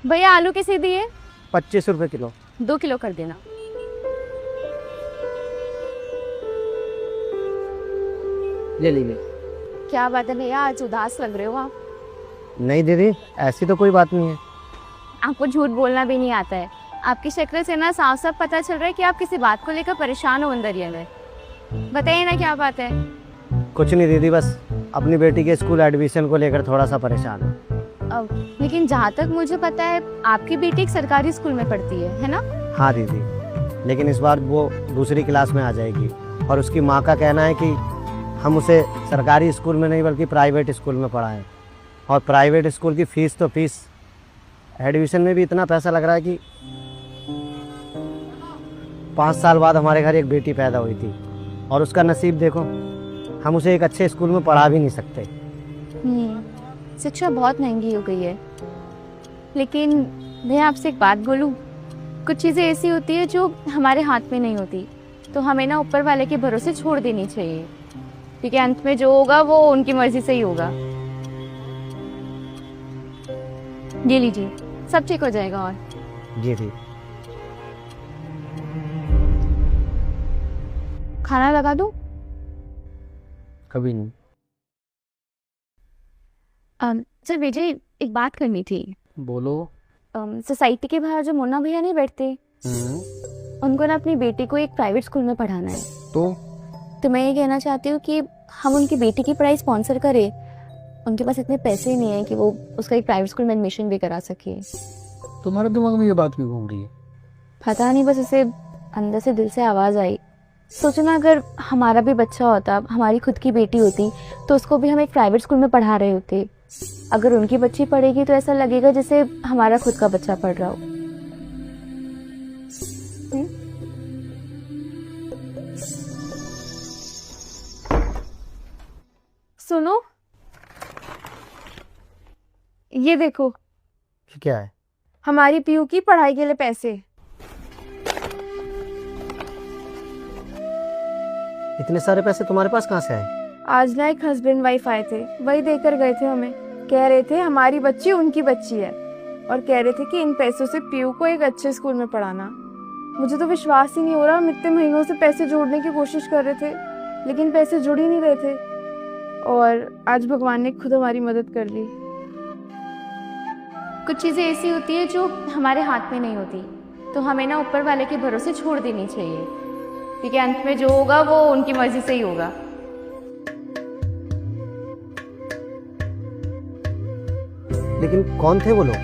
भैया आलू कैसे दिए? 25 रुपये किलो। 2 किलो कर देना। ले लीजिए। क्या बात है भैया, आज उदास लग रहे हो आप। नहीं दीदी, ऐसी तो कोई बात नहीं है। आपको झूठ बोलना भी नहीं आता है। आपकी शक्ल से ना साफ साफ पता चल रहा है कि आप किसी बात को लेकर परेशान हो अंदर ही अंदर। बताइए ना क्या बात है। कुछ नहीं दीदी, बस अपनी बेटी के स्कूल एडमिशन को लेकर थोड़ा सा परेशान है। लेकिन जहाँ तक मुझे पता है आपकी बेटी एक सरकारी स्कूल में पढ़ती है ना? हाँ दीदी, लेकिन इस बार वो दूसरी क्लास में आ जाएगी और उसकी माँ का कहना है कि हम उसे सरकारी स्कूल में नहीं बल्कि प्राइवेट स्कूल में पढ़ाएं। और प्राइवेट स्कूल की फ़ीस तो फीस, एडमिशन में भी इतना पैसा लग रहा है कि 5 साल बाद हमारे घर एक बेटी पैदा हुई थी और उसका नसीब देखो, हम उसे एक अच्छे स्कूल में पढ़ा भी नहीं सकते। शिक्षा बहुत महंगी हो गई है। लेकिन मैं आपसे एक बात बोलूं, कुछ चीज़ें ऐसी होती है जो हमारे हाथ में नहीं होती, तो हमें ना ऊपर वाले के भरोसे छोड़ देनी चाहिए, क्योंकि अंत में जो होगा वो उनकी मर्जी से ही होगा। ये लीजिए, सब ठीक हो जाएगा। और जी जी। खाना लगा दूं? कभी नहीं। सर विजय, एक बात करनी थी। बोलो। सोसाइटी के बाहर जो मुन्ना भैया नहीं बैठते, उनको ना अपनी बेटी को एक प्राइवेट स्कूल में पढ़ाना है। तो मैं ये कहना चाहती हूँ कि हम उनकी बेटी की पढ़ाई स्पॉन्सर करें। उनके पास इतने पैसे नहीं है कि वो उसका एक प्राइवेट स्कूल में एडमिशन भी करा सके। तुम्हारे दिमाग में ये बात क्यों घूम रही है? पता नहीं, बस उसे अंदर से दिल से आवाज़ आई। सोचो ना, अगर हमारा भी बच्चा होता, हमारी खुद की बेटी होती, तो उसको भी हम एक प्राइवेट स्कूल में पढ़ा रहे होते। अगर उनकी बच्ची पढ़ेगी तो ऐसा लगेगा जैसे हमारा खुद का बच्चा पढ़ रहा हो। सुनो, ये देखो, क्या है? हमारी पीयू की पढ़ाई के लिए पैसे। इतने सारे पैसे तुम्हारे पास कहाँ से आए? आज ना एक हस्बैंड वाइफ आए थे, वही देकर गए थे हमें। कह रहे थे हमारी बच्ची उनकी बच्ची है, और कह रहे थे कि इन पैसों से पीयू को एक अच्छे स्कूल में पढ़ाना। मुझे तो विश्वास ही नहीं हो रहा, हम इतने महीनों से पैसे जोड़ने की कोशिश कर रहे थे, लेकिन पैसे जुड़ ही नहीं रहे थे। और आज भगवान ने खुद हमारी मदद कर ली। कुछ चीज़ें ऐसी होती है जो हमारे हाथ में नहीं होती, तो हमें ना ऊपर वाले के भरोसे छोड़ देनी चाहिए, क्योंकि अंत में जो होगा वो उनकी मर्जी से ही होगा। लेकिन कौन थे वो लोग?